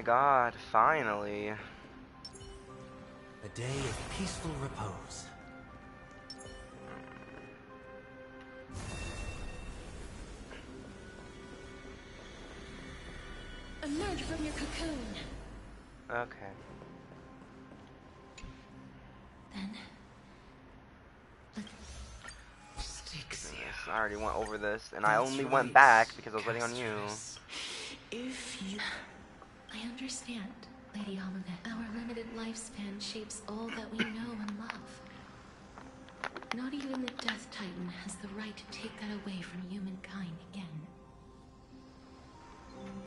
my god, finally. A day of peaceful repose. Emerge from your cocoon. Okay. Then I already went over this, and I only went back because I was waiting on you. If you... I understand, Lady Amulet. Our limited lifespan shapes all that we know and love. Not even the Death Titan has the right to take that away from humankind again.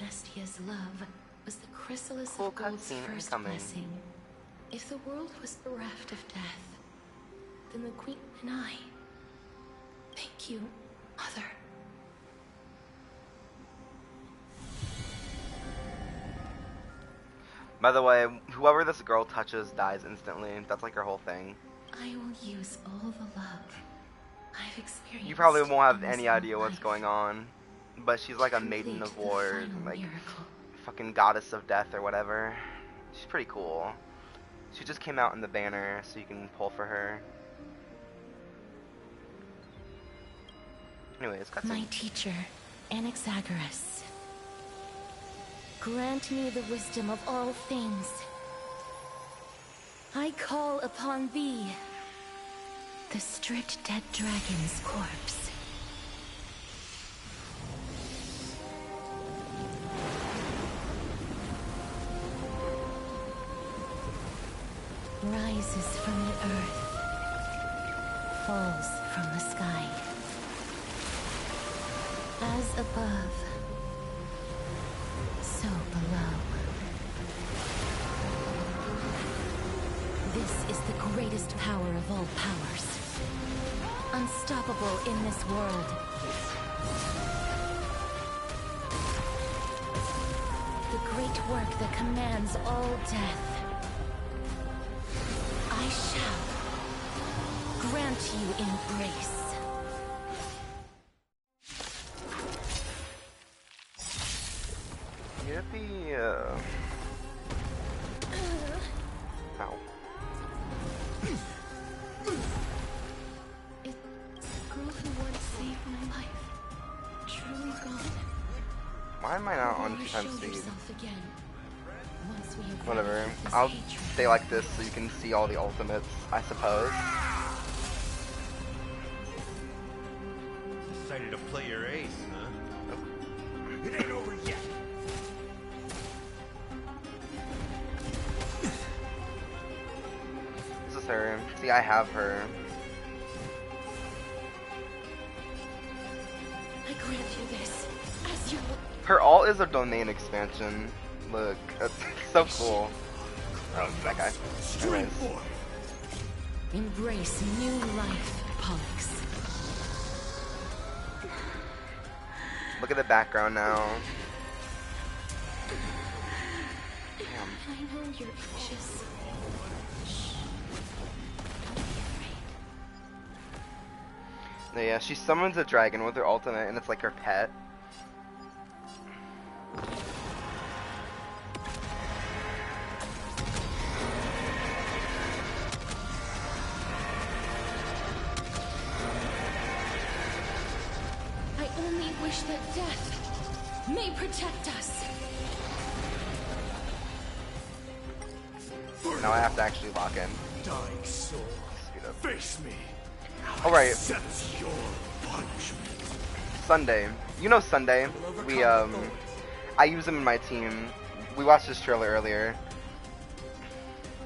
Nestia's love was the chrysalis of Gold's first blessing. If the world was bereft of death, then the Queen and I... Thank you, Mother. By the way, whoever this girl touches dies instantly. That's like her whole thing. I will use all the love I've experienced. You probably won't have any idea what's going on, but she's like a maiden of war, like fucking goddess of death or whatever. She's pretty cool. She just came out in the banner, so you can pull for her. Anyways, cut My teacher, Anaxagoras. Grant me the wisdom of all things. I call upon thee, the stripped dead dragon's corpse. Rises from the earth, falls from the sky. As above, so below. This is the greatest power of all powers. Unstoppable in this world. The great work that commands all death. I shall grant you embrace. Yippee! Ow. It's the girl who once saved my life. Truly gone. Why am I not on You 10 showed speed? yourself again. Once we have Whatever. this I'll hatred. stay like this so you can see all the ultimates, I suppose. Decided to play your ace, huh? It ain't over yet. This is her. See, I have her. I grant you this, as you will. Her ult is a domain expansion. Look, that's so cool. Oh, that guy. Anyways. Embrace new life, Pollux. Look at the background now. Damn. I know you're anxious. Shh. Don't be afraid. Yeah, she summons a dragon with her ultimate, and it's like her pet. I only wish that death may protect us. Now I have to actually lock in. Dying soul, Speed up. face me. Alright, Accept your punishment. Sunday. You know Sunday. I use him in my team. We watched this trailer earlier.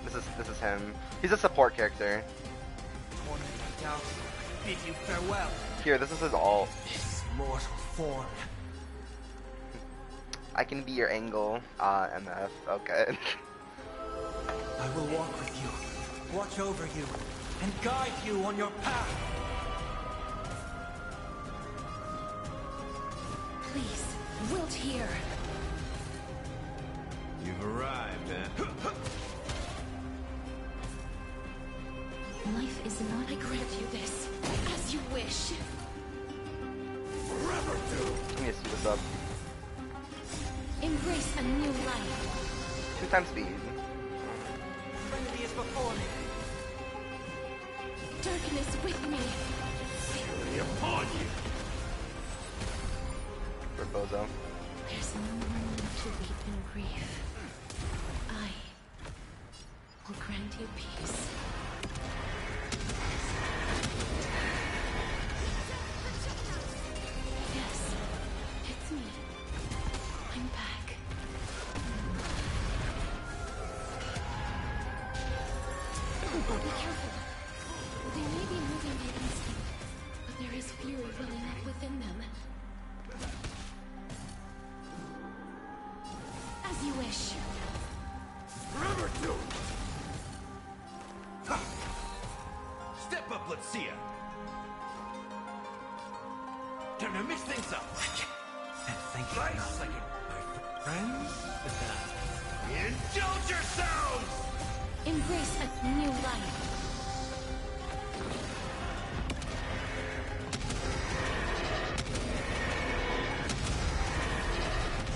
This is him. He's a support character. Bid you farewell. Here, this is his ult. This mortal form. I can be your angle. MF. Okay. I will walk with you, watch over you, and guide you on your path. Please, wilt here. You've arrived, eh? Life is not. I grant you this, as you wish. Forever do. Let me speed this up. Embrace a new life. 2 times speed. Trinity is before me. Darkness with me. Fury upon you. For Bozo. There's no more need to weep in grief. I will grant you peace. Yes, it's me. I'm back. Be careful. They may be moving by instinct, but there is fury welling up within them. As you wish. Remember to. Ha! Step up, let's see ya. Time to mix things up. And thank you. Right second. My friends? Indulge yourselves! Embrace a new life.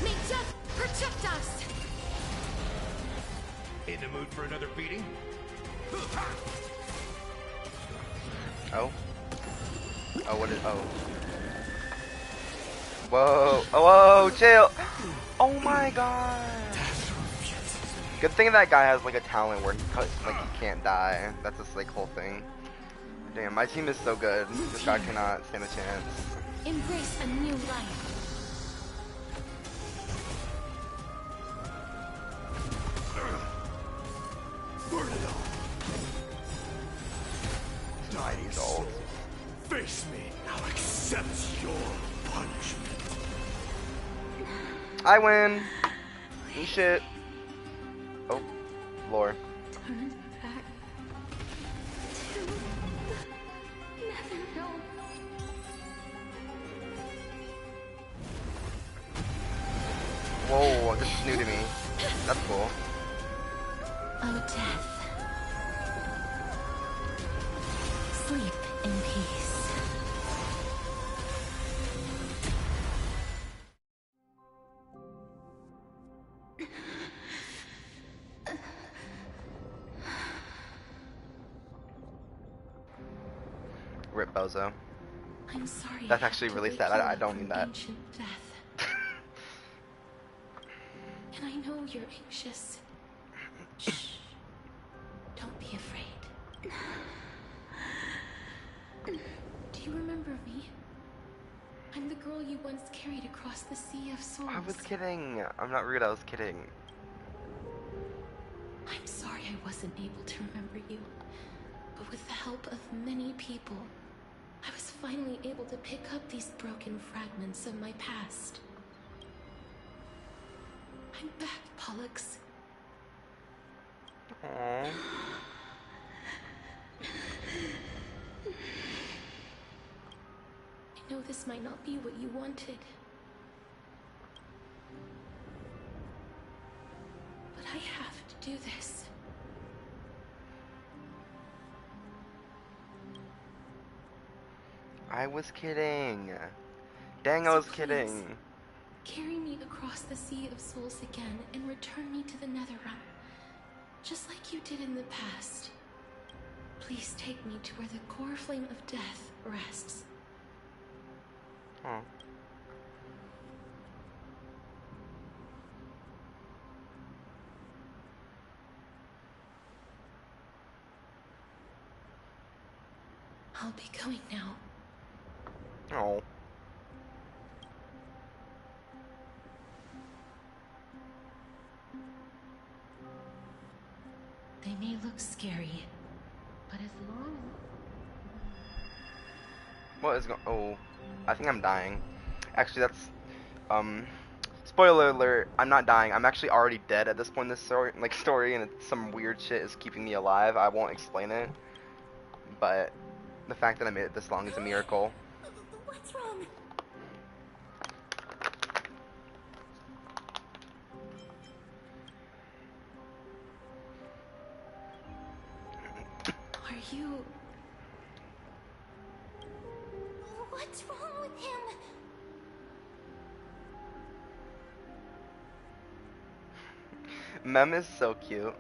May death protect us! In the mood for another beating? Oh. Oh, what is... Oh. Whoa. Oh, whoa, chill. Oh my god. Good thing that guy has like a talent where he can't die. That's his like whole thing. Damn, my team is so good. This guy cannot stand a chance. Embrace a new life. Burn it all. Die, These old. Face me. Now accept your punishment. I win. Eat shit. Oh, lore. Turn back to never know. Whoa, this is new to me. That's cool. Oh, death. Sleep in peace. Rip Bozo. I'm sorry. That's I actually have to really wake sad. you I up don't from mean that. ancient death. And I know you're anxious. Shh. Don't be afraid. Do you remember me? I'm the girl you once carried across the Sea of Souls. I was kidding. I'm not rude. I was kidding. I'm sorry I wasn't able to remember you. But with the help of many people, I was finally able to pick up these broken fragments of my past. I'm back, Pollux. Aww. I know this might not be what you wanted. But I have to do this. I was kidding. Dang, I So was please, kidding. Carry me across the Sea of Souls again and return me to the Netherrealm. Just like you did in the past. Please take me to where the core flame of death rests. Oh. I'll be going now. Oh. They may look scary, but as long What is going? Oh, I think I'm dying. Actually, that's spoiler alert. I'm not dying. I'm actually already dead at this point in this story, and it's some weird shit is keeping me alive. I won't explain it, but the fact that I made it this long is a miracle. What's wrong? Are you... What's wrong with him? Mem is so cute.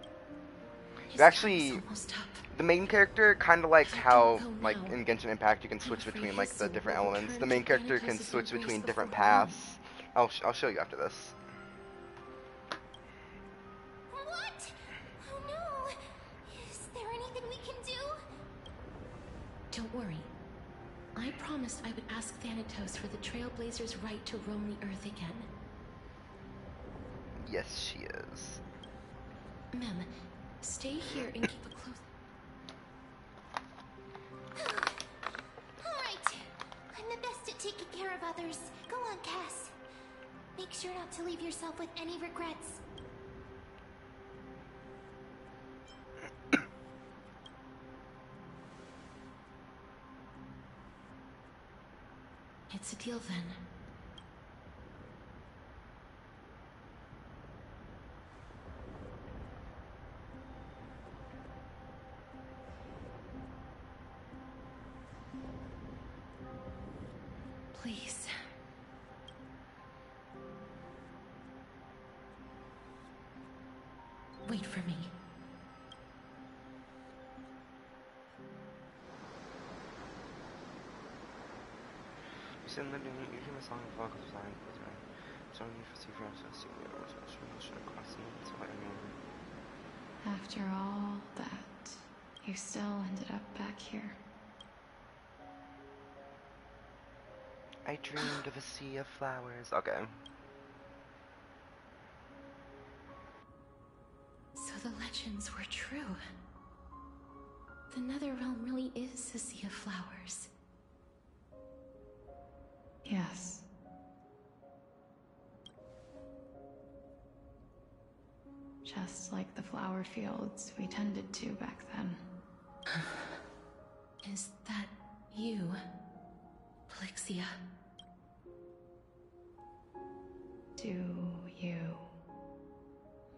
His Actually, time's almost up. the main character, kind of like If I how, don't go like now, in Genshin Impact, you can I'm switch afraid between his like the soul different will elements. The return main to character can Thanatos' switch embrace between different before long. paths. I'll show you after this. What? Oh no! Is there anything we can do? Don't worry. I promised I would ask Thanatos for the Trailblazers' right to roam the Earth again. Yes, she is. Mem, stay here and keep a close... Alright. I'm the best at taking care of others. Go on, Cass. Make sure not to leave yourself with any regrets. It's a deal then. Please. Wait for me. You hear my song of vocals line, so you for see friends, I see you across the so I mean. After all that, you still ended up back here. I dreamed of a sea of flowers. Okay. So the legends were true. The Netherrealm really is a sea of flowers. Yes. Just like the flower fields we tended to back then. Is that you, Plixia? Do you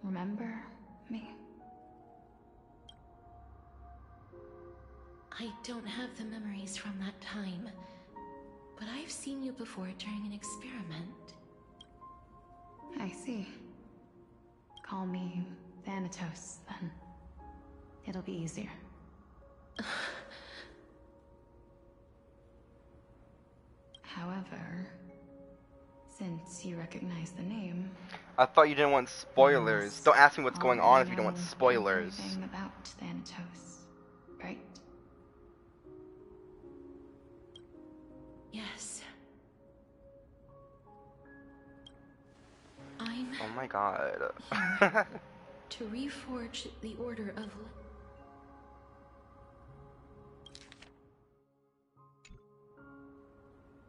remember me? I don't have the memories from that time, but I've seen you before during an experiment. I see. Call me Thanatos, then. It'll be easier. However, since you recognize the name... I thought you didn't want spoilers. Don't ask me what's going on if you don't want spoilers. Everything about Thanatos, right? Yes. I'm Oh my god. here to reforge the Order of...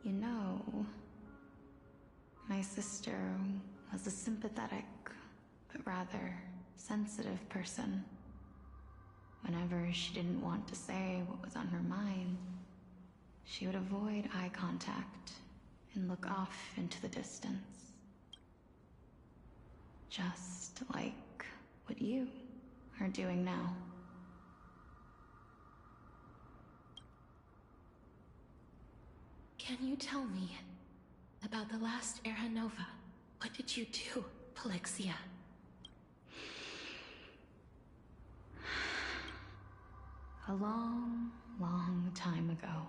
You know, my sister was a sympathetic, but rather sensitive person. Whenever she didn't want to say what was on her mind, she would avoid eye contact and look off into the distance. Just like what you are doing now. Can you tell me about the last Era Nova? What did you do, Plixia? A long, long time ago,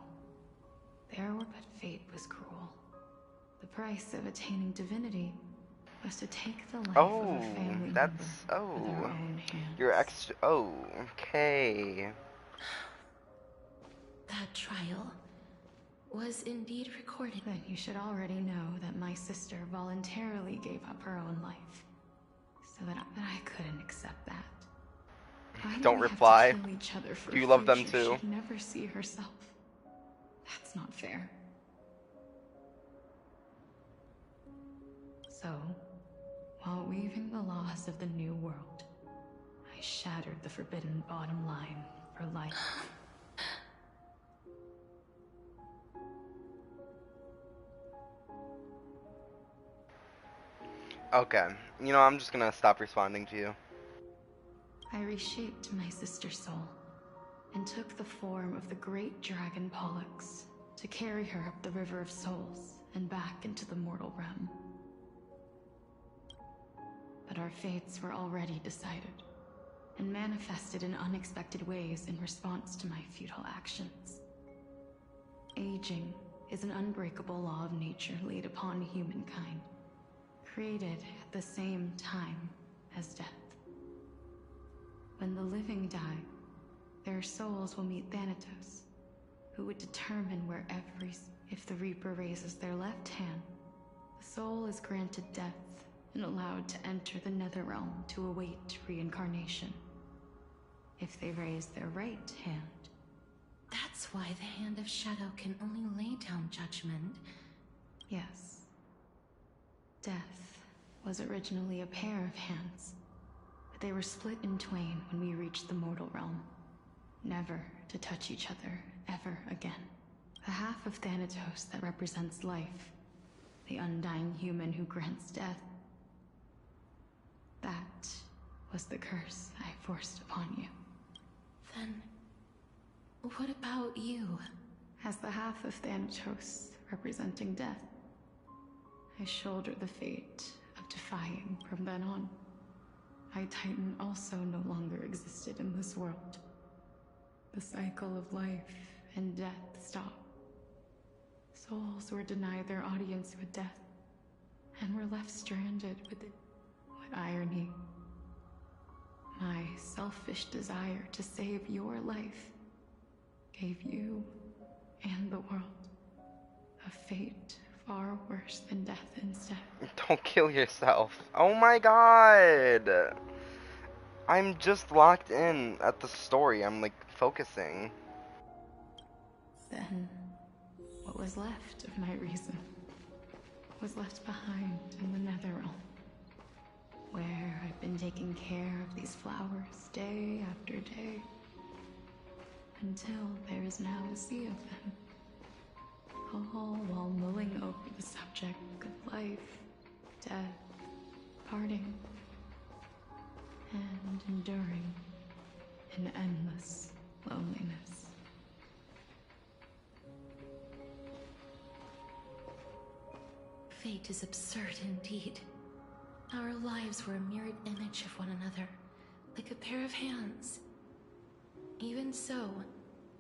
there where but fate was cruel. The price of attaining divinity was to take the life of a family member with their own hands. You're extra. Oh, okay. That trial was indeed recorded. Then you should already know that my sister voluntarily gave up her own life, so that I couldn't accept that. Why do Don't we have reply. to kill each other for Do you a love them future too? she'd never see herself? That's not fair. So, while weaving the laws of the new world, I shattered the forbidden bottom line for life. Okay. You know, I'm just gonna stop responding to you. I reshaped my sister's soul and took the form of the great dragon Pollux to carry her up the River of Souls and back into the mortal realm. But but our fates were already decided, and manifested in unexpected ways in response to my futile actions. Aging is an unbreakable law of nature laid upon humankind, created at the same time as death. When the living die, their souls will meet Thanatos, who would determine where if the Reaper raises their left hand, the soul is granted death and allowed to enter the Netherrealm to await reincarnation. If they raise their right hand... That's why the Hand of Shadow can only lay down judgment. Yes. Death was originally a pair of hands, but they were split in twain when we reached the mortal realm, never to touch each other ever again. The half of Thanatos that represents life, the undying human who grants death, that was the curse I forced upon you. Then, what about you? As the half of Thanatos representing death, I shoulder the fate of defying from then on. My Titan also no longer existed in this world. The cycle of life and death stopped. Souls were denied their audience with death, and were left stranded with it. What irony. My selfish desire to save your life gave you and the world a fate far worse than death instead. Don't kill yourself. Oh my god! I'm just locked in at the story. I'm like focusing. Then, what was left of my reason was left behind in the Netherrealm, where I've been taking care of these flowers day after day, until there is now a sea of them, all while mulling over the subject of life, death, parting, and enduring an endless loneliness. Fate is absurd indeed. Our lives were a mirrored image of one another, like a pair of hands. Even so,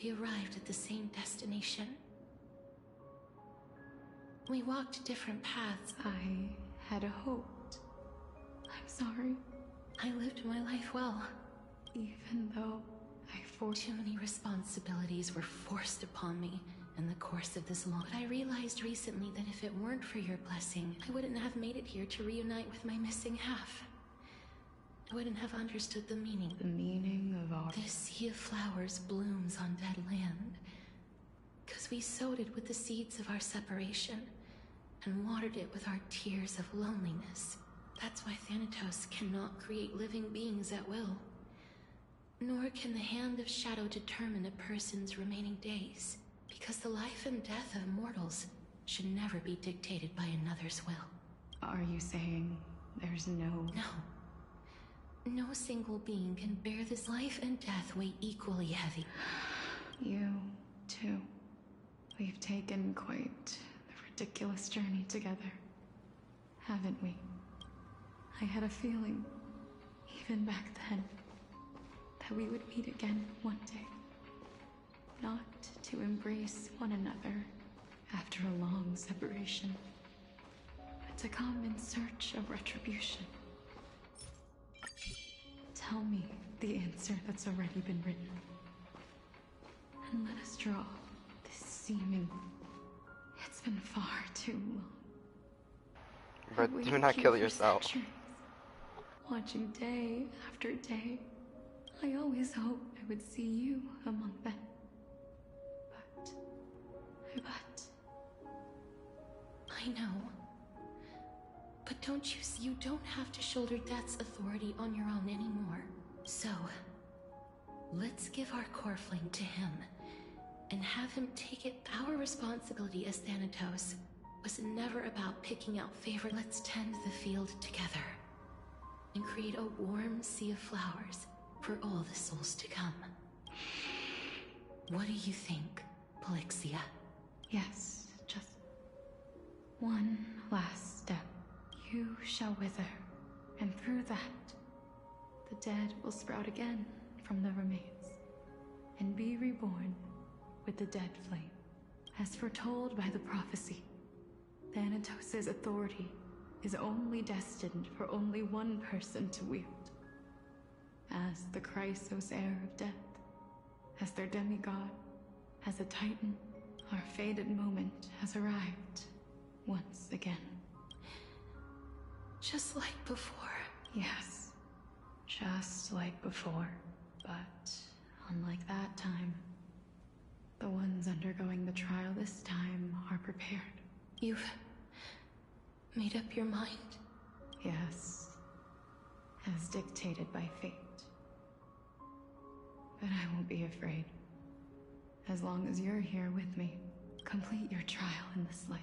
we arrived at the same destination. We walked different paths. I had hoped. I'm sorry. I lived my life well. Even though I forced... Too many responsibilities were forced upon me in the course of this long. But I realized recently that if it weren't for your blessing, I wouldn't have made it here to reunite with my missing half. I wouldn't have understood the meaning. The meaning of our... This sea of flowers blooms on dead land, 'cause we sowed it with the seeds of our separation, and watered it with our tears of loneliness. That's why Thanatos cannot create living beings at will. Nor can the Hand of Shadow determine a person's remaining days, because the life and death of mortals should never be dictated by another's will. Are you saying there's no... No. No single being can bear this. Life and death weigh equally heavy. You, too. We've taken quite the ridiculous journey together, haven't we? I had a feeling, even back then, that we would meet again one day. Not to embrace one another after a long separation, but to come in search of retribution. Tell me the answer that's already been written, and let us draw this seeming... It's been far too long. But do not kill yourself. Centuries, watching day after day, I always hoped I would see you among them. But... I know. But don't you see, you don't have to shoulder death's authority on your own anymore. So, let's give our core flame to him, and have him take it. Our responsibility as Thanatos was never about picking out favorite. Let's tend the field together, and create a warm sea of flowers for all the souls to come. What do you think, Polixia? Yes, just one last step. You shall wither, And through that, the dead will sprout again from the remains and be reborn with the dead flame. As foretold by the prophecy, Thanatos' authority is only destined for only one person to wield. As the Chrysos heir of death, as their demigod, as a titan, our fated moment has arrived once again. Just like before. Yes, just like before. But unlike that time, the ones undergoing the trial this time are prepared. You've made up your mind? Yes, as dictated by fate. But I won't be afraid. As long as you're here with me, complete your trial in this life.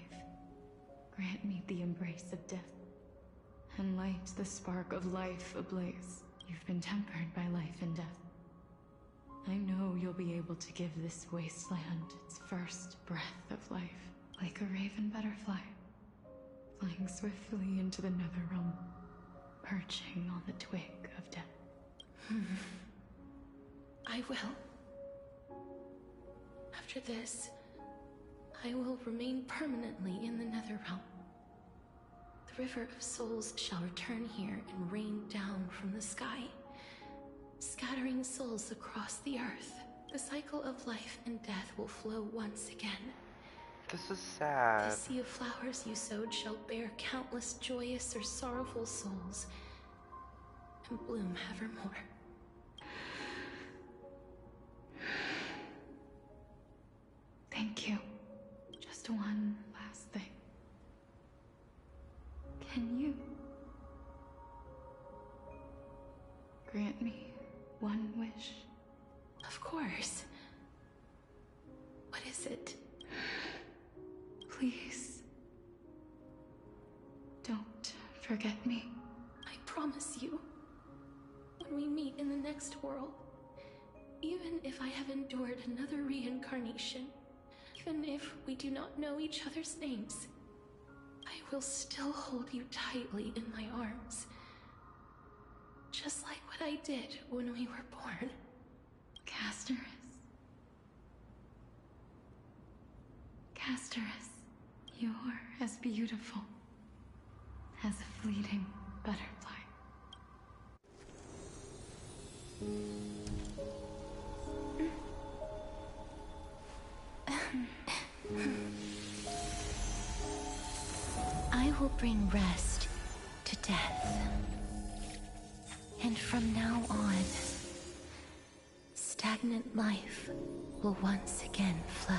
Grant me the embrace of death, and light the spark of life ablaze. You've been tempered by life and death. I know you'll be able to give this wasteland its first breath of life, like a raven butterfly, flying swiftly into the Netherrealm, perching on the twig of death. I will. After this, I will remain permanently in the Netherrealm. The River of Souls shall return here and rain down from the sky, scattering souls across the earth. The cycle of life and death will flow once again. This is sad. The sea of flowers you sowed shall bear countless joyous or sorrowful souls, and bloom evermore. Thank you. Just one last thing. Can you grant me one wish? Of course. What is it? Please, don't forget me. I promise you, when we meet in the next world, even if I have endured another reincarnation, even if we do not know each other's names, I will still hold you tightly in my arms. Just like what I did when we were born. Casterus. Casterus, you're as beautiful as a fleeting butterfly. I will bring rest to death. And from now on, stagnant life will once again flow.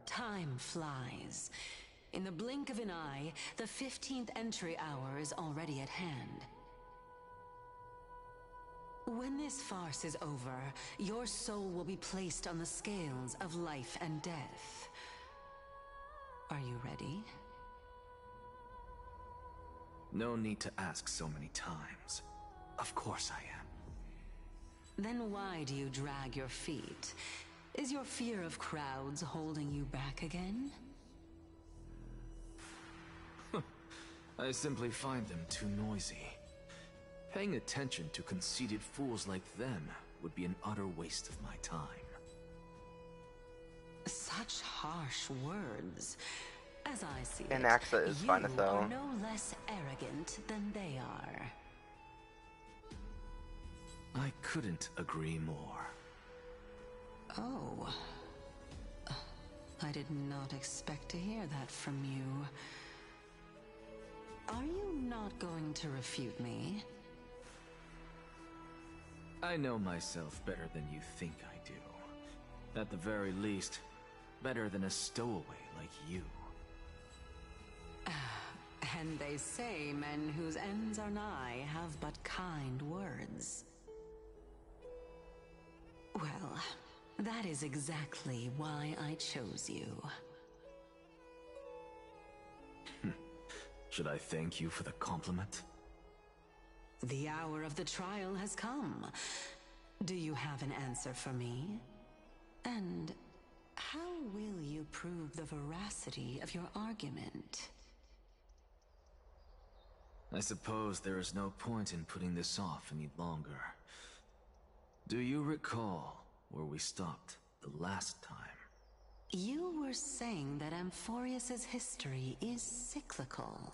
Time flies. In the blink of an eye, the 15th entry hour is already at hand. When this farce is over, your soul will be placed on the scales of life and death. Are you ready? No need to ask so many times. Of course I am. Then why do you drag your feet? Is your fear of crowds holding you back again? I simply find them too noisy. Paying attention to conceited fools like them would be an utter waste of my time. Such harsh words. As I see And it, Axa is you fine as hell. are no less arrogant than they are. I couldn't agree more. Oh. I did not expect to hear that from you. Are you not going to refute me? I know myself better than you think I do. At the very least, better than a stowaway like you. And they say men whose ends are nigh have but kind words. Well, That is exactly why I chose you. Should I thank you for the compliment? The hour of the trial has come. Do you have an answer for me? And how will you prove the veracity of your argument? I suppose there is no point in putting this off any longer. Do you recall where we stopped the last time? You were saying that Amphorius's history is cyclical.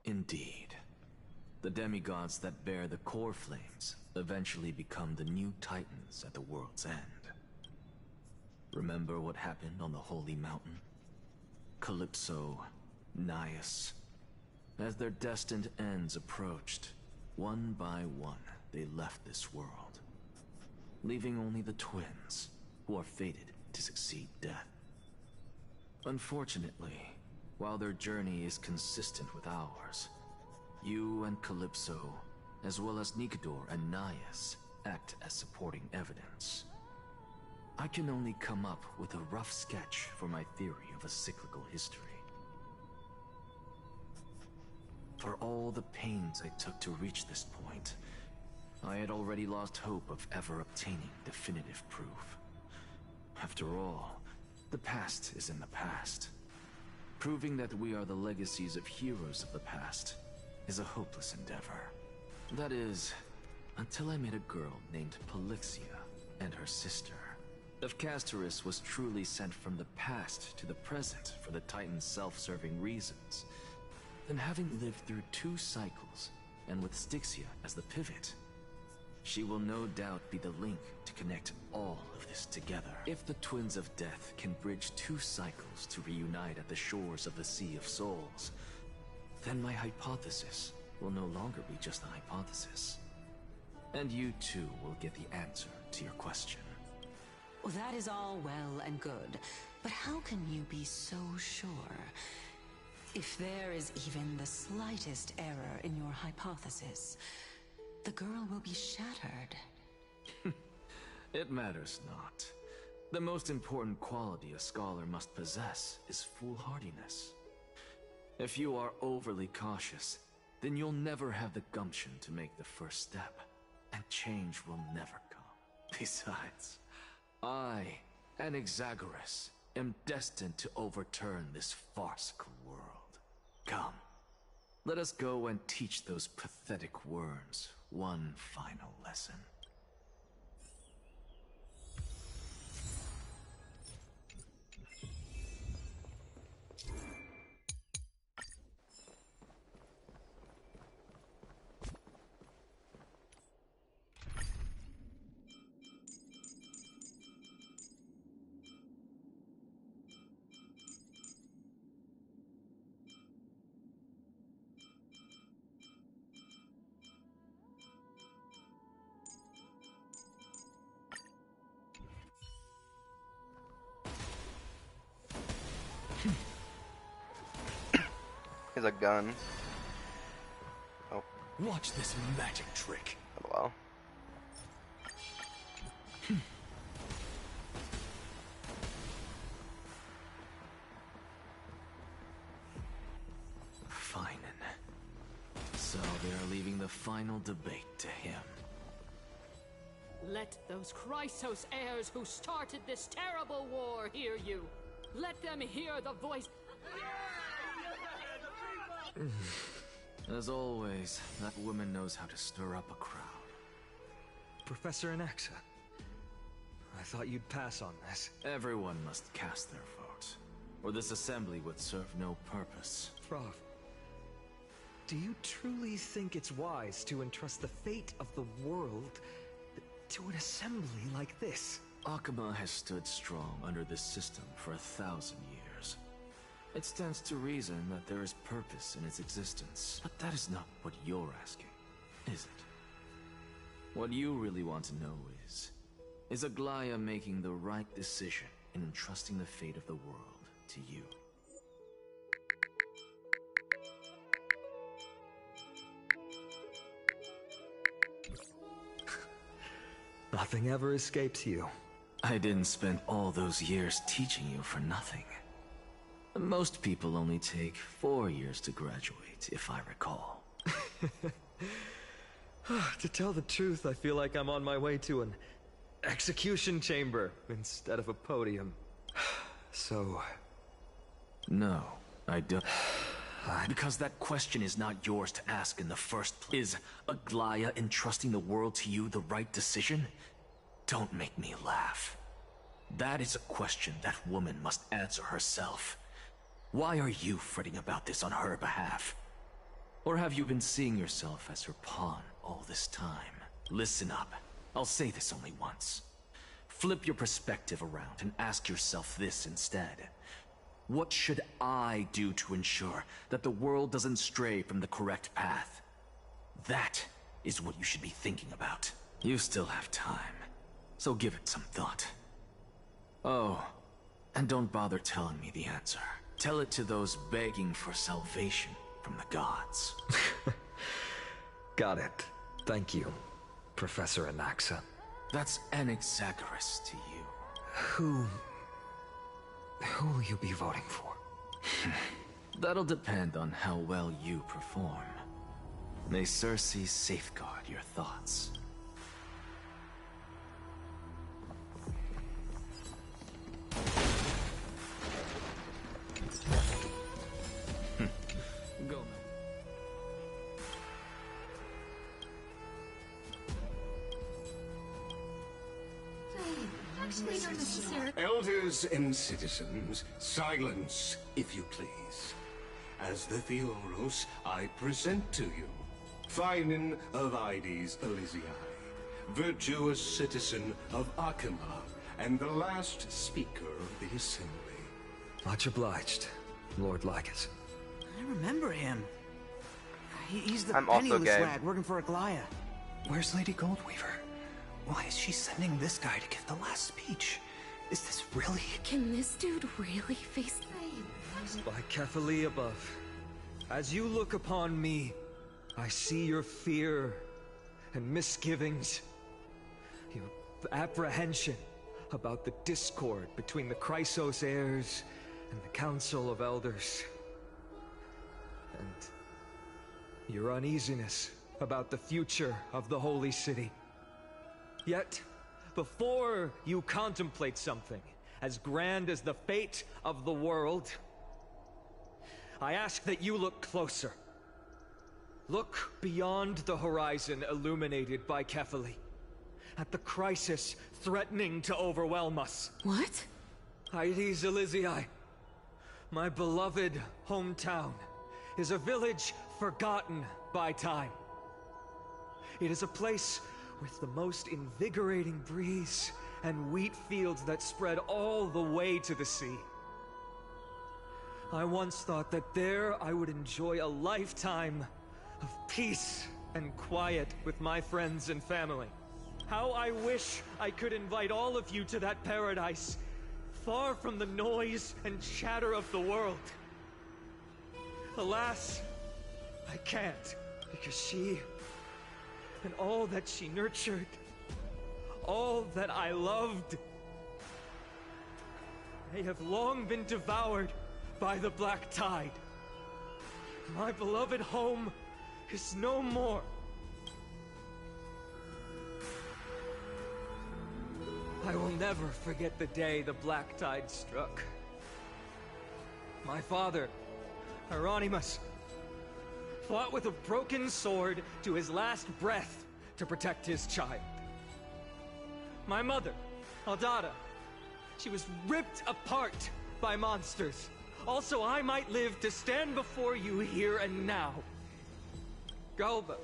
Indeed. The demigods that bear the core flames eventually become the new titans at the world's end. Remember what happened on the Holy Mountain? Calypso, Naias. As their destined ends approached, one by one they left this world, leaving only the twins, who are fated to succeed death. Unfortunately, while their journey is consistent with ours, you and Calypso, as well as Nikodor and Naias, act as supporting evidence. I can only come up with a rough sketch for my theory of a cyclical history. For all the pains I took to reach this point, I had already lost hope of ever obtaining definitive proof. After all, the past is in the past. Proving that we are the legacies of heroes of the past is a hopeless endeavor. That is, until I met a girl named Polixia and her sister. If Castorus was truly sent from the past to the present for the Titan's self-serving reasons, then having lived through 2 cycles, and with Styxia as the pivot, she will no doubt be the link to connect all of this together. If the Twins of Death can bridge 2 cycles to reunite at the shores of the Sea of Souls, then my hypothesis will no longer be just a hypothesis. And you too will get the answer to your question. Well, that is all well and good, but how can you be so sure? If there is even the slightest error in your hypothesis, the girl will be shattered. It matters not. The most important quality a scholar must possess is foolhardiness. If you are overly cautious, then you'll never have the gumption to make the first step, and change will never come. Besides, I, Anaxagoras, am destined to overturn this farcical world. Come, let us go and teach those pathetic worms one final lesson. Here's a gun. Oh, Watch this magic trick. well. Fine. So they're leaving the final debate to him. Let those Chrysos heirs who started this terrible war hear you. Let them hear the voice. As always, that woman knows how to stir up a crowd. Professor Anaxa, I thought you'd pass on this. Everyone must cast their vote, or this assembly would serve no purpose. Prof, do you truly think it's wise to entrust the fate of the world to an assembly like this? Akama has stood strong under this system for 1,000 years. It stands to reason that there is purpose in its existence. But that is not what you're asking, is it? What you really want to know is Aglaya making the right decision in entrusting the fate of the world to you? Nothing ever escapes you, I didn't spend all those years teaching you for nothing. Most people only take 4 years to graduate, if I recall. To tell the truth, I feel like I'm on my way to an execution chamber instead of a podium. So... No, I don't. Because that question is not yours to ask in the first place. Is Aglaya entrusting the world to you the right decision? Don't make me laugh. That is a question that woman must answer herself. Why are you fretting about this on her behalf? Or have you been seeing yourself as her pawn all this time? Listen up. I'll say this only once. Flip your perspective around and ask yourself this instead. What should I do to ensure that the world doesn't stray from the correct path? That is what you should be thinking about. You still have time, so give it some thought. Oh, and don't bother telling me the answer. Tell it to those begging for salvation from the gods. Got it. Thank you, Professor Anaxa. That's Anaxagoras to you. Who will you be voting for? That'll depend on how well you perform. May Circe safeguard your thoughts. Go, man. Actually, not necessary. Elders and citizens, silence, if you please. As the Theoros, I present to you Finan of Ides Elysiae, virtuous citizen of Akima, and the last speaker of the Assembly. Much obliged, Lord Lycus. I remember him. He's the I'm also penniless gay. lad working for Aglaya. Where's Lady Goldweaver? Why is she sending this guy to give the last speech? Is this really... Can this dude really face By Kefali above, as you look upon me, I see your fear and misgivings, your apprehension about the discord between the Chrysos heirs and the Council of Elders, and your uneasiness about the future of the Holy City. Yet, before you contemplate something as grand as the fate of the world, I ask that you look closer. Look beyond the horizon illuminated by Kefali, at the crisis threatening to overwhelm us. What? Ides Elysiae, my beloved hometown, is a village forgotten by time. It is a place with the most invigorating breeze and wheat fields that spread all the way to the sea. I once thought that there I would enjoy a lifetime of peace and quiet with my friends and family. How I wish I could invite all of you to that paradise, far from the noise and chatter of the world. Alas, I can't, because she, and all that she nurtured, all that I loved, they have long been devoured by the Black Tide. My beloved home is no more. I will never forget the day the Black Tide struck. My father, Hieronymus, fought with a broken sword to his last breath to protect his child. My mother, Aldada, she was ripped apart by monsters. Also, I might live to stand before you here and now. Galba,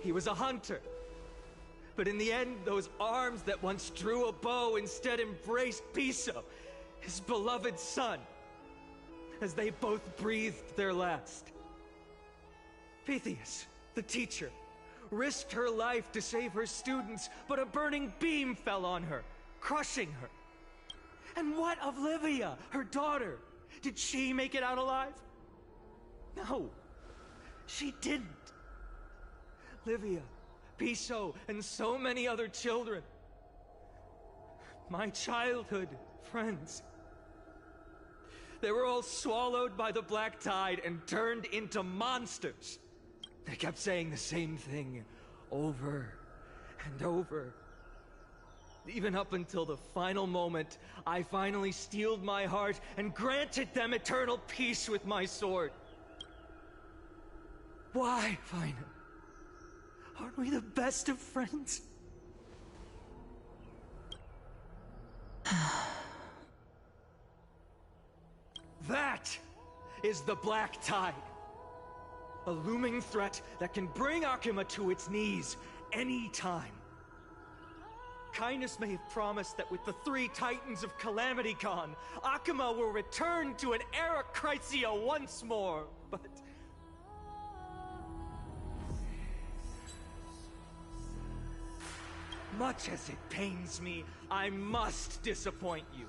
he was a hunter. But in the end, those arms that once drew a bow instead embraced Piso, his beloved son, as they both breathed their last. Pythias, the teacher, risked her life to save her students, but a burning beam fell on her, crushing her. And what of Livia, her daughter? Did she make it out alive? No, she didn't. Livia, Piso, and so many other children. my childhood friends. They were all swallowed by the black tide and turned into monsters. They kept saying the same thing over and over. Even up until the final moment, I finally steeled my heart and granted them eternal peace with my sword. Why, Feine? Aren't we the best of friends? That is the Black Tide. A looming threat that can bring Akuma to its knees any time. Kindness may have promised that with the 3 Titans of Calamity gone, Akuma will return to an era Chrysia once more, but... much as it pains me, I must disappoint you.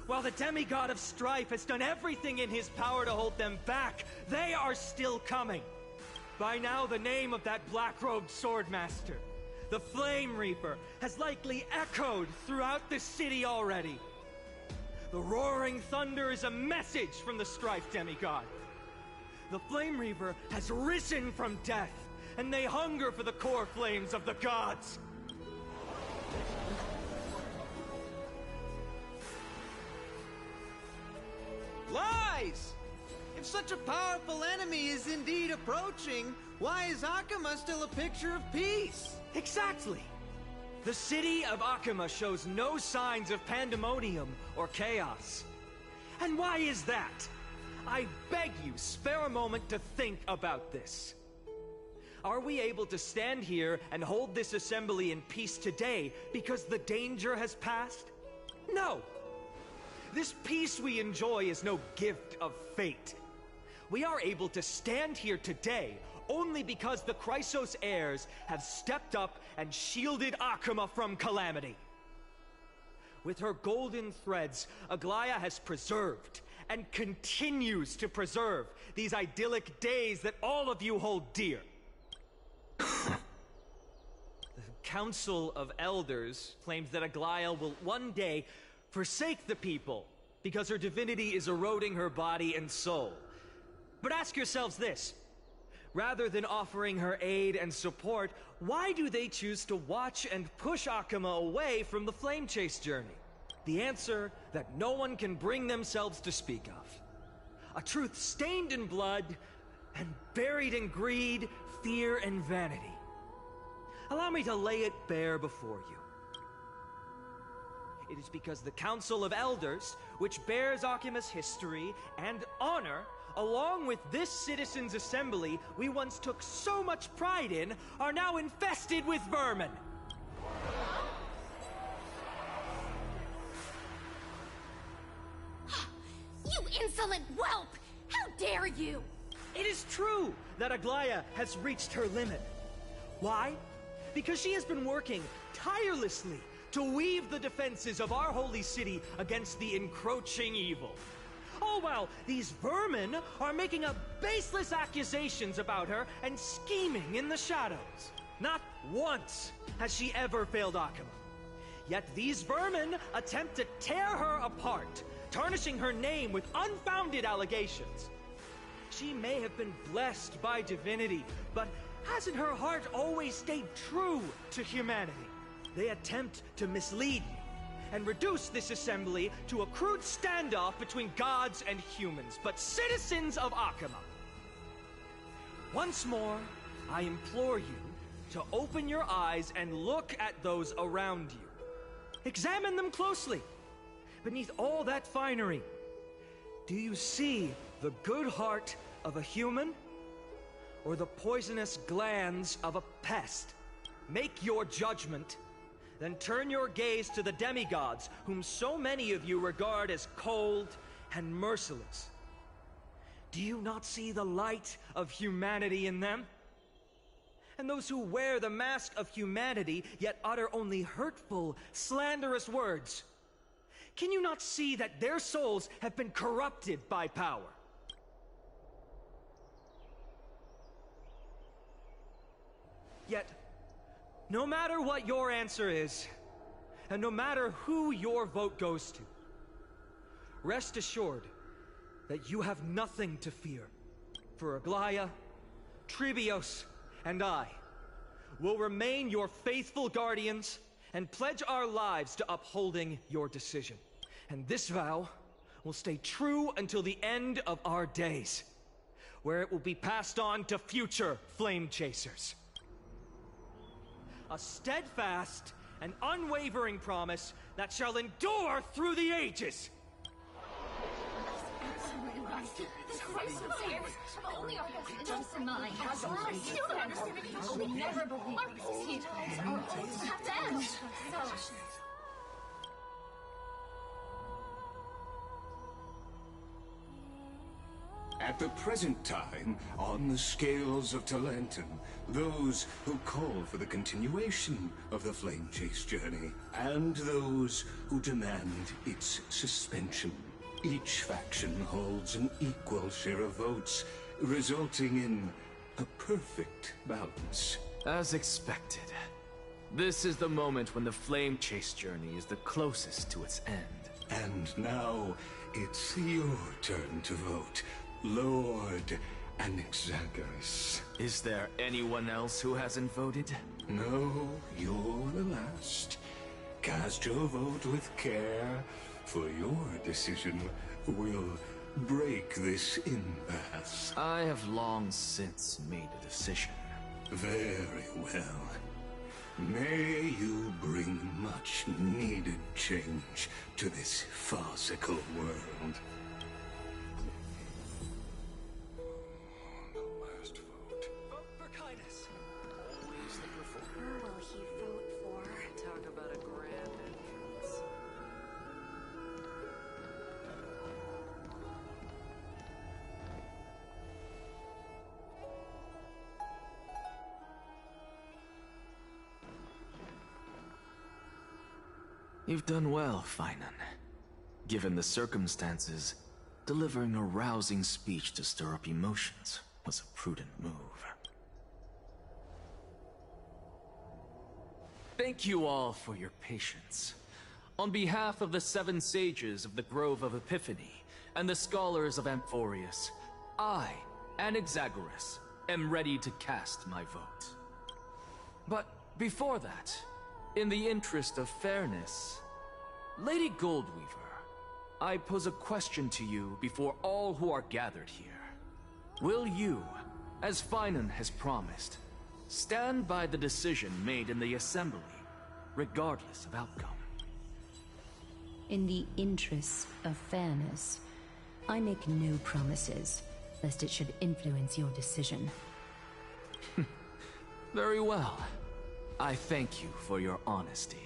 While the demigod of strife has done everything in his power to hold them back, they are still coming. By now, the name of that black-robed swordmaster, the Flame Reaper, has likely echoed throughout the city already. The roaring thunder is a message from the strife demigod. The Flame Reaper has risen from death, and they hunger for the core flames of the gods. Lies! If such a powerful enemy is indeed approaching, why is Akuma still a picture of peace? Exactly! The city of Akuma shows no signs of pandemonium or chaos. And why is that? I beg you, spare a moment to think about this. Are we able to stand here and hold this assembly in peace today because the danger has passed? No! This peace we enjoy is no gift of fate. We are able to stand here today only because the Chrysos heirs have stepped up and shielded Akuma from calamity. With her golden threads, Aglaya has preserved and continues to preserve these idyllic days that all of you hold dear. The Council of Elders claims that Aglaya will one day forsake the people because her divinity is eroding her body and soul. But ask yourselves this. Rather than offering her aid and support, why do they choose to watch and push Akuma away from the Flame Chase journey? The answer that no one can bring themselves to speak of. A truth stained in blood and buried in greed, fear, and vanity. Allow me to lay it bare before you. It is because the Council of Elders, which bears Akuma's history and honor, along with this citizens' assembly we once took so much pride in, are now infested with vermin. You insolent whelp! How dare you! It is true that Aglaya has reached her limit. Why? Because she has been working tirelessly to weave the defenses of our holy city against the encroaching evil. All while these vermin are making up baseless accusations about her and scheming in the shadows. Not once has she ever failed Akuma. Yet these vermin attempt to tear her apart, tarnishing her name with unfounded allegations. She may have been blessed by divinity, but hasn't her heart always stayed true to humanity? They attempt to mislead me and reduce this assembly to a crude standoff between gods and humans, but citizens of Akuma. Once more, I implore you to open your eyes and look at those around you. Examine them closely. Beneath all that finery, do you see the good heart of a human or the poisonous glands of a pest? Make your judgment. Then turn your gaze to the demigods, whom so many of you regard as cold and merciless. Do you not see the light of humanity in them? And those who wear the mask of humanity, yet utter only hurtful, slanderous words. Can you not see that their souls have been corrupted by power? Yet, no matter what your answer is, and no matter who your vote goes to, rest assured that you have nothing to fear. For Aglaya, Trivios, and I will remain your faithful guardians and pledge our lives to upholding your decision. And this vow will stay true until the end of our days, where it will be passed on to future Flame Chasers. A steadfast and unwavering promise that shall endure through the ages. Only our just mine. I still don't understand. I will never believe it. Have to end. At the present time, on the scales of Talanton, those who call for the continuation of the Flame Chase journey, and those who demand its suspension. Each faction holds an equal share of votes, resulting in a perfect balance. As expected. This is the moment when the Flame Chase journey is the closest to its end. And now, it's your turn to vote, Lord Anaxagoras. Is there anyone else who hasn't voted? No, you're the last. Cast your vote with care, for your decision will break this impasse. I have long since made a decision. Very well. May you bring much needed change to this farcical world. The last vote. Vote for Kainis. Always the performer. Who will he vote for? Talk about a grand entrance. You've done well, Finan. Given the circumstances, delivering a rousing speech to stir up emotions was a prudent move. Thank you all for your patience. On behalf of the 7 sages of the Grove of Epiphany and the scholars of Amphorius, I, Anaxagoras, am ready to cast my vote. But before that, in the interest of fairness, Lady Goldweaver, I pose a question to you before all who are gathered here. Will you, as Finan has promised, stand by the decision made in the Assembly, regardless of outcome? In the interest of fairness, I make no promises, lest it should influence your decision. Very well. I thank you for your honesty.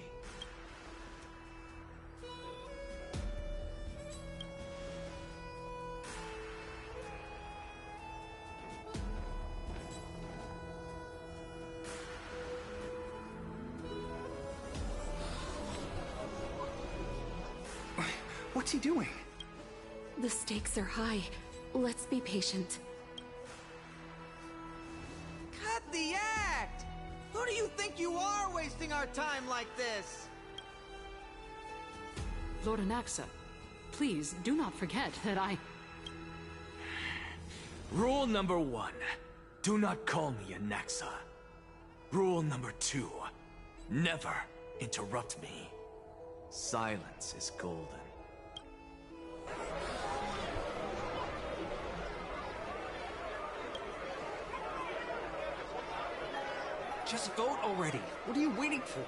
What's he doing? The stakes are high. Let's be patient. Cut the act! Who do you think you are wasting our time like this? Lord Anaxa, please do not forget that I... Rule number 1. Do not call me Anaxa. Rule number 2. Never interrupt me. Silence is golden. Just vote already. What are you waiting for?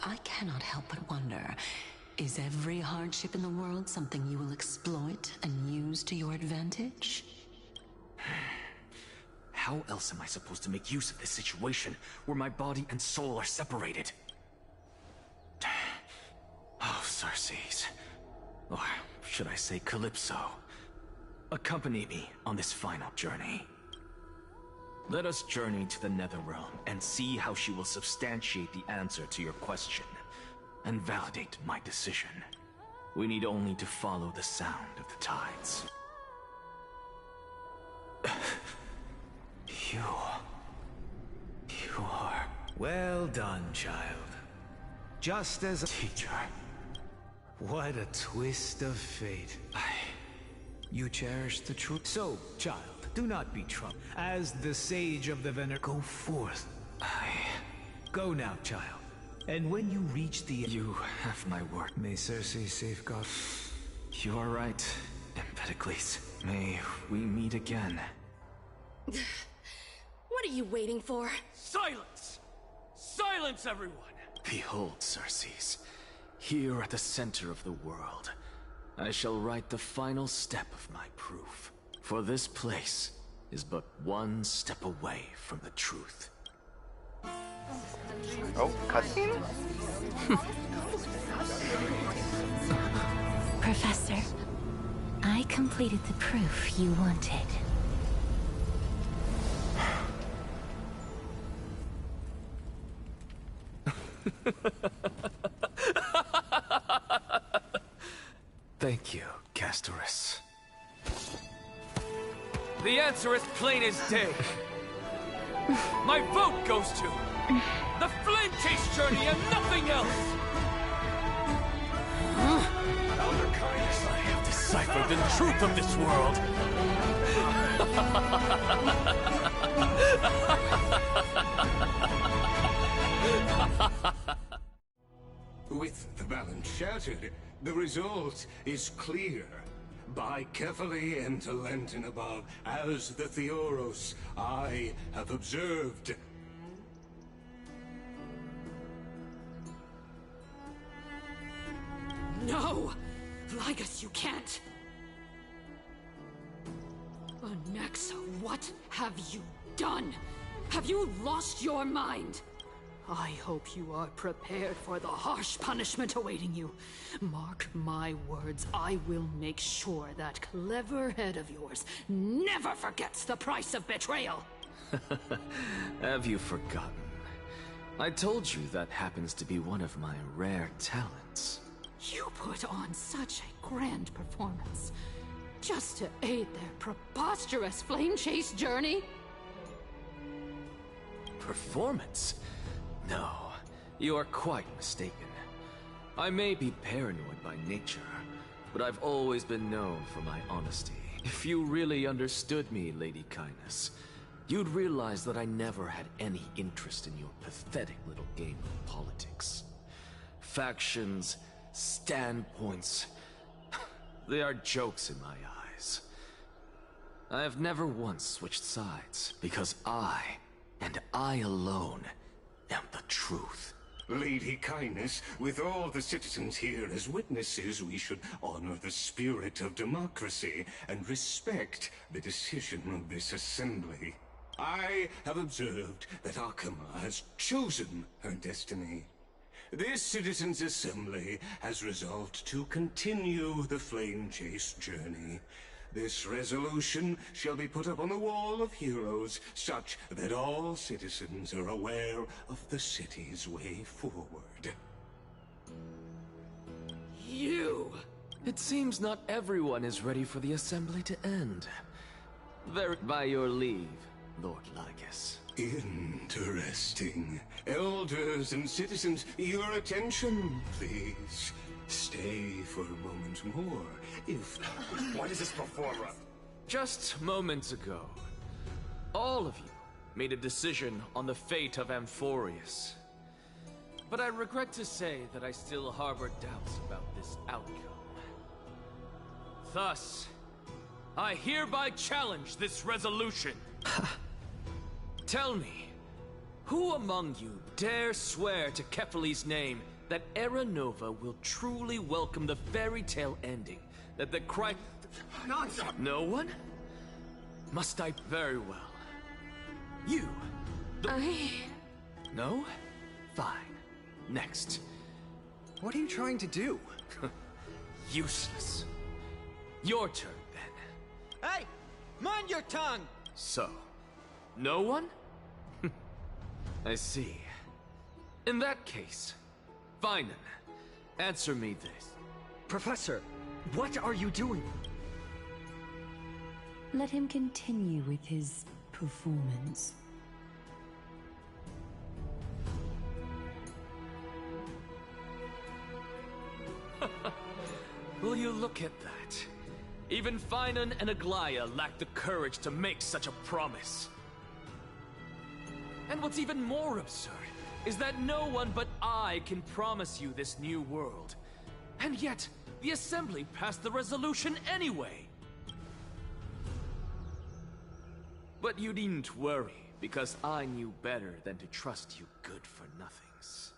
I cannot help but wonder, is every hardship in the world something you will exploit and use to your advantage? How else am I supposed to make use of this situation where my body and soul are separated? Oh, Xerxes. Or should I say Calypso? accompany me on this final journey. Let us journey to the Netherrealm and see how she will substantiate the answer to your question and validate my decision. We need only to follow the sound of the tides. You are... Well done, child. Just as a teacher. What a twist of fate. You cherish the truth. So, child, do not be troubled. As the sage of the Vener, go forth. Go now, child. And when you reach the... You have my word. May Circe safeguard... You are right, Empedocles. May we meet again. What are you waiting for? Silence! Silence, everyone! Behold, Circes. Here at the center of the world, I shall write the final step of my proof. For this place is but one step away from the truth. Oh, cutscene? Professor, I completed the proof you wanted. Thank you, Castorus. The answer is plain as day. My vote goes to the Flame Chase journey and nothing else! Elder Kindness, I have deciphered the truth of this world! With the balance shattered, the result is clear. By carefully and lent and above, as the Theoros, I have observed. No! Lygus, you can't! Onyxa, what have you done? Have you lost your mind? I hope you are prepared for the harsh punishment awaiting you. Mark my words, I will make sure that clever head of yours never forgets the price of betrayal. Have you forgotten? I told you that happens to be one of my rare talents. You put on such a grand performance just to aid their preposterous flame chase journey? Performance? No, you are quite mistaken. I may be paranoid by nature, but I've always been known for my honesty. If you really understood me, Lady Kindness, you'd realize that I never had any interest in your pathetic little game of politics. Factions, standpoints, they are jokes in my eyes. I have never once switched sides, because I, and I alone, am the truth. Lady Kindness, with all the citizens here as witnesses, we should honor the spirit of democracy and respect the decision of this assembly. I have observed that Akama has chosen her destiny. This citizens' assembly has resolved to continue the flame chase journey. This resolution shall be put up on the Wall of Heroes, such that all citizens are aware of the city's way forward. You! It seems not everyone is ready for the assembly to end. By your leave, Lord Lygus. Interesting. Elders and citizens, your attention, please. Stay for a moment more, if... What is this performer? Just moments ago, all of you made a decision on the fate of Amphorius. But I regret to say that I still harbor doubts about this outcome. Thus, I hereby challenge this resolution. Tell me, who among you dare swear to Kephales's name that Era Nova will truly welcome the fairy tale ending that the Nonsense! No one? Must I? Very well. You. No? Fine. Next. What are you trying to do? Useless. Your turn, then. Hey! Mind your tongue! So, no one? I see. In that case, Finan, answer me this. Professor, what are you doing? Let him continue with his performance. Will you look at that? Even Finan and Aglaya lack the courage to make such a promise. And what's even more absurd is that no one but I can promise you this new world. And yet, the Assembly passed the resolution anyway. But you needn't worry, because I knew better than to trust you good-for-nothings.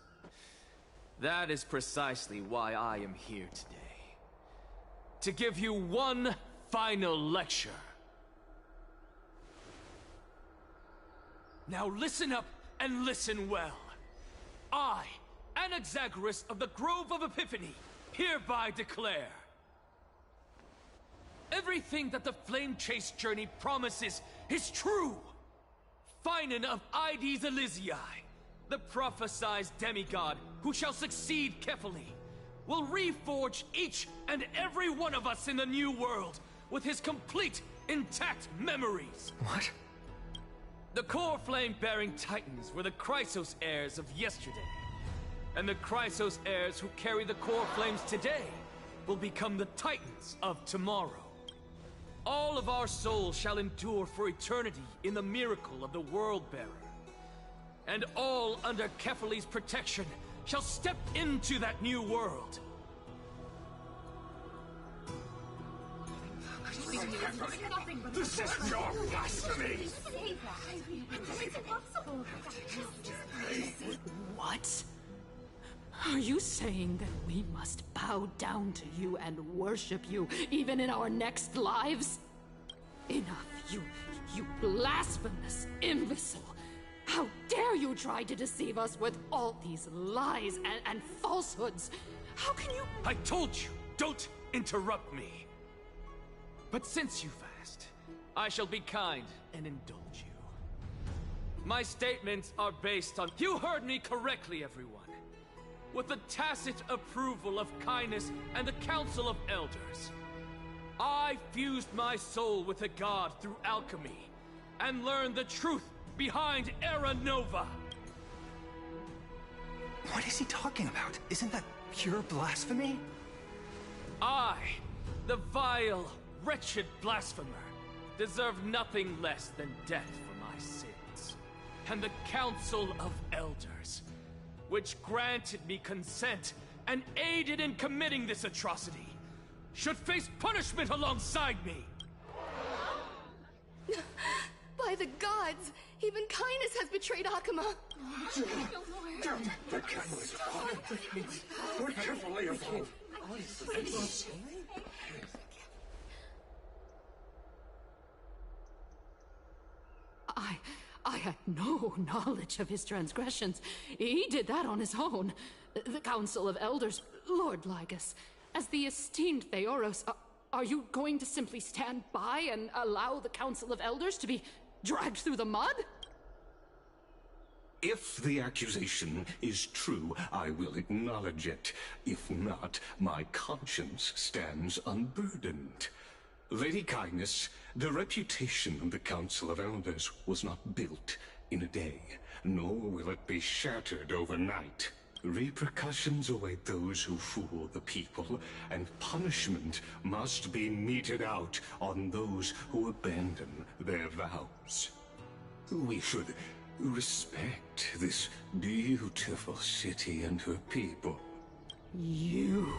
That is precisely why I am here today. To give you one final lecture. Now listen up and listen well. I, Anaxagoras of the Grove of Epiphany, hereby declare everything that the Flame Chase journey promises is true. Finan of Ides Elysiae, the prophesied demigod who shall succeed Kefali, will reforge each and every one of us in the new world with his complete, intact memories. What? The core flame-bearing titans were the Chrysos heirs of yesterday. And the Chrysos heirs who carry the core flames today will become the titans of tomorrow. All of our souls shall endure for eternity in the miracle of the World-Bearer. And all under Kefali's protection shall step into that new world. This is pure blasphemy! It's impossible. What? Are you saying that we must bow down to you and worship you, even in our next lives? Enough, you blasphemous imbecile! How dare you try to deceive us with all these lies and falsehoods? How can you— I told you, don't interrupt me. But since you've asked, I shall be kind and indulge you. My statements are based on— You heard me correctly, everyone. With the tacit approval of Kindness and the Council of Elders, I fused my soul with a god through alchemy, and learned the truth behind Era Nova. What is he talking about? Isn't that pure blasphemy? I, the vile, wretched blasphemer, deserve nothing less than death for my sins. And the Council of Elders, which granted me consent and aided in committing this atrocity, should face punishment alongside me. By the gods, even Kindness has betrayed Akuma. The camels are carefully evolved. I had no knowledge of his transgressions. He did that on his own. The Council of Elders, Lord Lygus, as the esteemed Theoros, are you going to simply stand by and allow the Council of Elders to be dragged through the mud? If the accusation is true, I will acknowledge it. If not, my conscience stands unburdened. Lady Kindness, the reputation of the Council of Elders was not built in a day, nor will it be shattered overnight. Repercussions await those who fool the people, and punishment must be meted out on those who abandon their vows. We should respect this beautiful city and her people. You...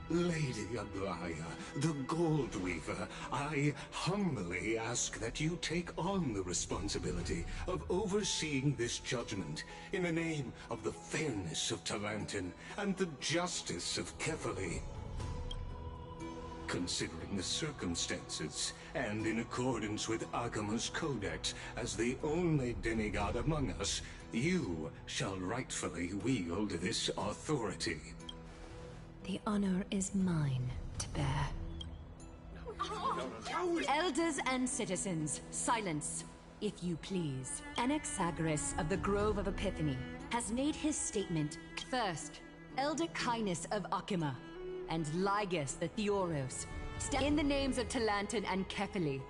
Lady Aglaya, the Gold Weaver, I humbly ask that you take on the responsibility of overseeing this judgment in the name of the fairness of Talantin and the justice of Kefali. Considering the circumstances, and in accordance with Akuma's codex as the only demigod among us, you shall rightfully wield this authority. The honor is mine to bear. Elders and citizens, silence, if you please. Anaxagoras of the Grove of Epiphany has made his statement. First, Elder Cainus of Akima and Ligus the Theoros in the names of Talantan and Kefili.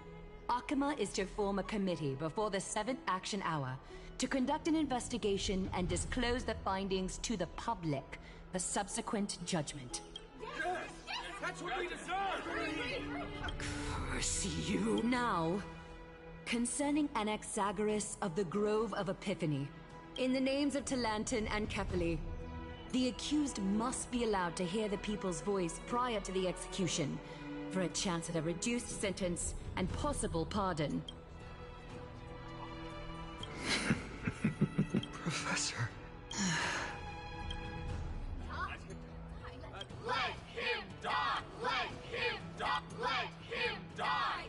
Akima is to form a committee before the 7th action hour to conduct an investigation and disclose the findings to the public for subsequent judgment. Yes! That's what we deserve! Curse you! Now, concerning Anaxagoras of the Grove of Epiphany, in the names of Talantan and Kefili, the accused must be allowed to hear the people's voice prior to the execution, for a chance at a reduced sentence and possible pardon. Professor. Let him die! Let him die! Let him die!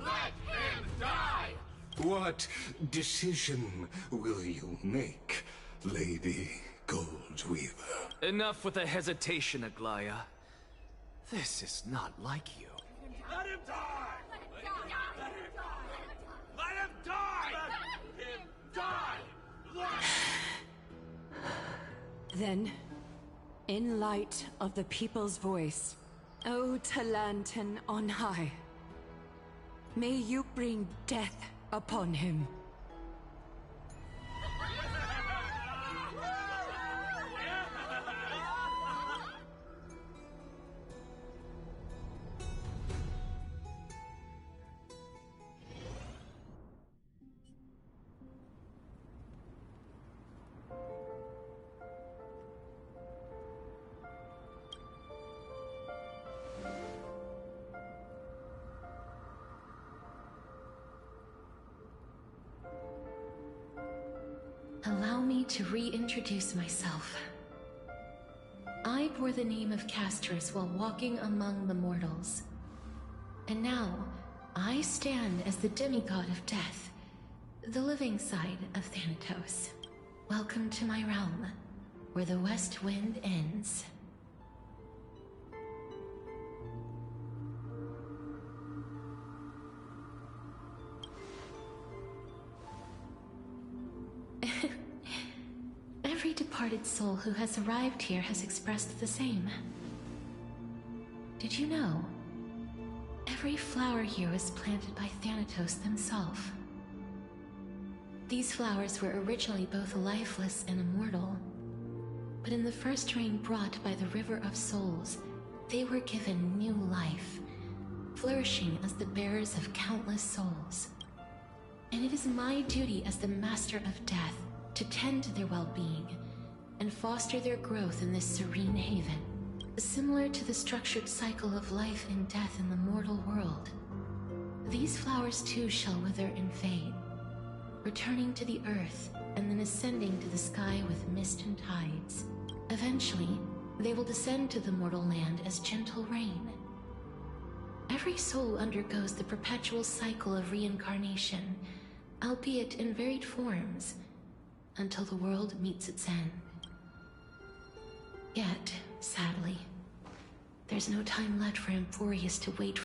Let him die! What decision will you make, Lady Goldweaver? Enough with the hesitation, Aglaya. This is not like you. Let him die! Let him die! Let him die! Let him die! Let him die! Then, in light of the people's voice, O Talantan on high, may you bring death upon him. Allow me to reintroduce myself. I bore the name of Castris while walking among the mortals. And now, I stand as the demigod of death, the living side of Thanatos. Welcome to my realm, where the west wind ends. Every departed soul who has arrived here has expressed the same. Did you know? Every flower here was planted by Thanatos himself. These flowers were originally both lifeless and immortal, but in the first rain brought by the River of Souls, they were given new life, flourishing as the bearers of countless souls. And it is my duty as the Master of Death to tend to their well-being and foster their growth in this serene haven. Similar to the structured cycle of life and death in the mortal world, these flowers too shall wither and fade, returning to the earth and then ascending to the sky with mist and tides. Eventually, they will descend to the mortal land as gentle rain. Every soul undergoes the perpetual cycle of reincarnation, albeit in varied forms, until the world meets its end. Yet, sadly, there's no time left for Emporius to wait